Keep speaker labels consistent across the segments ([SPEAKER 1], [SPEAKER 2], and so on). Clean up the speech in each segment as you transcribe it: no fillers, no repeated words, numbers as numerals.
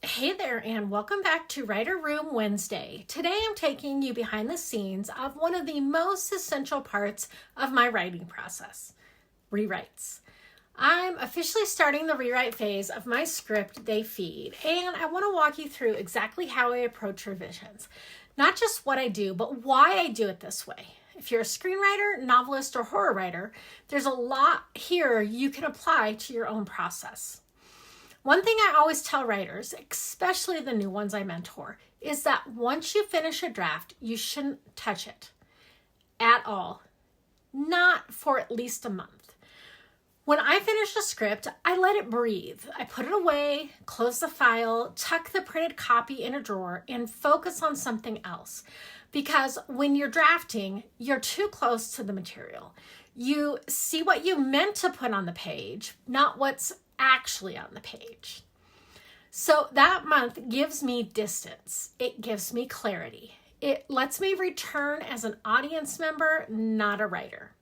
[SPEAKER 1] Hey there, and welcome back to Writer Room Wednesday. Today I'm taking you behind the scenes of one of the most essential parts of my writing process, rewrites. I'm officially starting the rewrite phase of my script, They Feed, and I want to walk you through exactly how I approach revisions. Not just what I do, but why I do it this way. If you're a screenwriter, novelist, or horror writer, there's a lot here you can apply to your own process. One thing I always tell writers, especially the new ones I mentor, is that once you finish a draft, you shouldn't touch it at all. Not for at least a month. When I finish a script, I let it breathe. I put it away, close the file, tuck the printed copy in a drawer, and focus on something else. Because when you're drafting, you're too close to the material. You see what you meant to put on the page, not what's actually on the page. So that month gives me distance. It gives me clarity. It lets me return as an audience member, not a writer.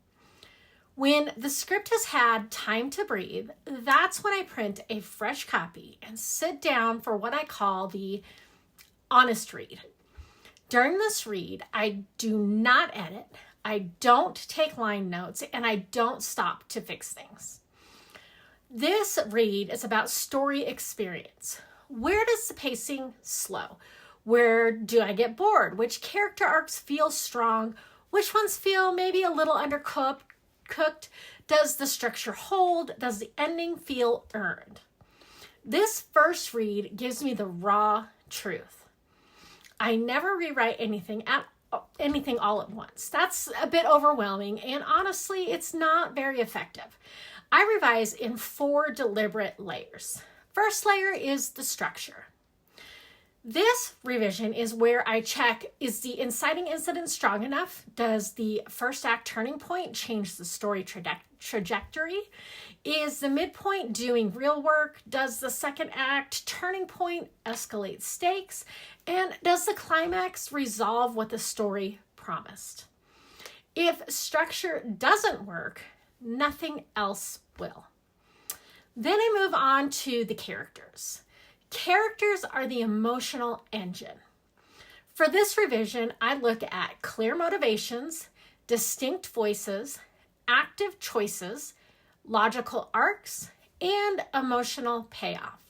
[SPEAKER 1] When the script has had time to breathe, that's when I print a fresh copy and sit down for what I call the honest read. During this read, I do not edit, I don't take line notes, and I don't stop to fix things. This read is about story experience. Where does the pacing slow? Where do I get bored? Which character arcs feel strong? Which ones feel maybe a little undercooked? Does the structure hold? Does the ending feel earned? This first read gives me the raw truth. I never rewrite anything all at once. That's a bit overwhelming, and honestly, it's not very effective. I revise in 4 deliberate layers. First layer is the structure. This revision is where I check, is the inciting incident strong enough? Does the first act turning point change the story trajectory? Is the midpoint doing real work? Does the second act turning point escalate stakes? And does the climax resolve what the story promised? If structure doesn't work, nothing else will. Then I move on to the characters. Characters are the emotional engine. For this revision, I look at clear motivations, distinct voices, active choices, logical arcs, and emotional payoff.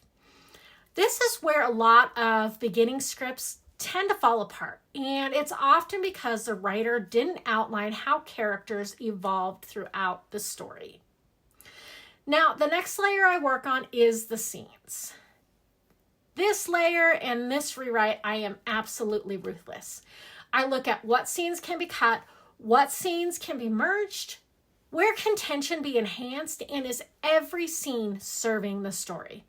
[SPEAKER 1] This is where a lot of beginning scripts tend to fall apart, and it's often because the writer didn't outline how characters evolved throughout the story. Now, the next layer I work on is the scenes. This layer and this rewrite, I am absolutely ruthless. I look at what scenes can be cut, what scenes can be merged, where can tension be enhanced, and is every scene serving the story?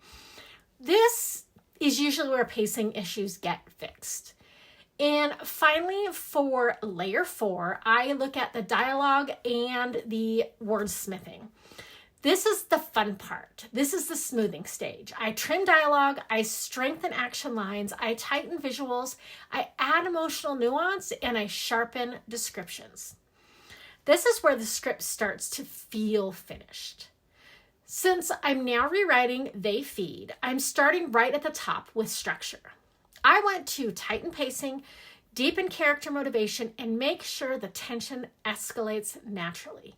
[SPEAKER 1] This is usually where pacing issues get fixed. And finally, for layer 4, I look at the dialogue and the wordsmithing. This is the fun part. This is the smoothing stage. I trim dialogue, I strengthen action lines, I tighten visuals, I add emotional nuance, and I sharpen descriptions. This is where the script starts to feel finished. Since I'm now rewriting They Feed, I'm starting right at the top with structure. I want to tighten pacing, deepen character motivation, and make sure the tension escalates naturally.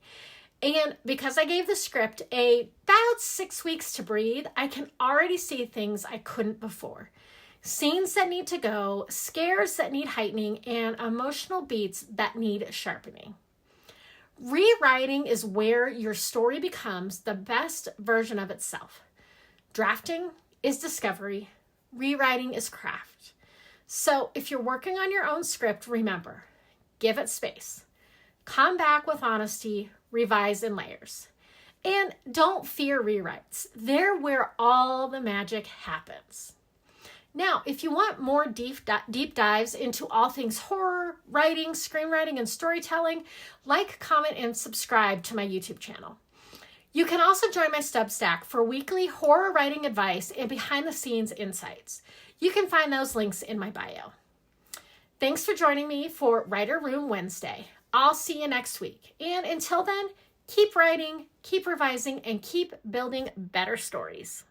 [SPEAKER 1] And because I gave the script about 6 weeks to breathe, I can already see things I couldn't before. Scenes that need to go, scares that need heightening, and emotional beats that need sharpening. Rewriting is where your story becomes the best version of itself. Drafting is discovery. Rewriting is craft. So if you're working on your own script, remember, give it space. Come back with honesty, revise in layers. And don't fear rewrites. They're where all the magic happens. Now, if you want more deep dives into all things horror, writing, screenwriting, and storytelling, like, comment, and subscribe to my YouTube channel. You can also join my Substack for weekly horror writing advice and behind-the-scenes insights. You can find those links in my bio. Thanks for joining me for Writer Room Wednesday. I'll see you next week. And until then, keep writing, keep revising, and keep building better stories.